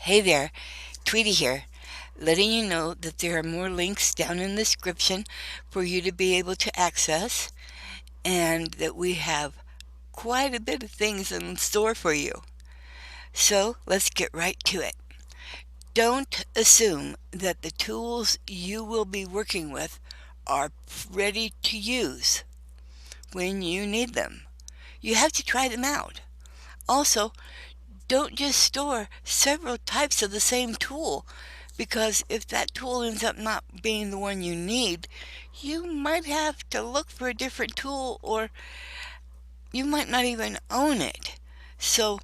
Hey there, Tweetie here, letting you know that there are more links down in the description for you to be able to access, and that we have quite a bit of things in store for you. So let's get right to it. Don't assume that the tools you will be working with are ready to use when you need them. You have to try them out. Also, don't just store several types of the same tool, because if that tool ends up not being the one you need, you might have to look for a different tool, or you might not even own it. So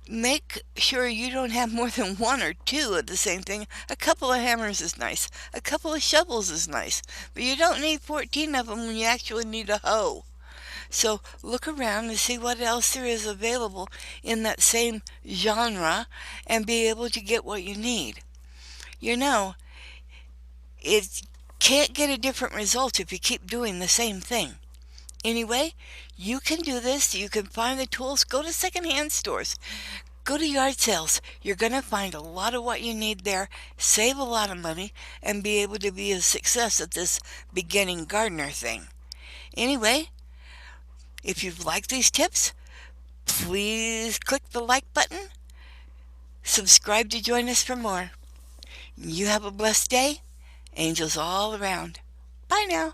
make sure you don't have more than one or two of the same thing. A couple of hammers is nice. A couple of shovels is nice. But you don't need 14 of them when you actually need a hoe. So look around and see what else there is available in that same genre and be able to get what you need. You know, it can't get a different result if you keep doing the same thing. Anyway, you can do this. You can find the tools. Go to secondhand stores. Go to yard sales. You're going to find a lot of what you need there, save a lot of money, and be able to be a success at this beginning gardener thing. Anyway, if you've liked these tips, please click the like button. Subscribe to join us for more. You have a blessed day. Angels all around. Bye now.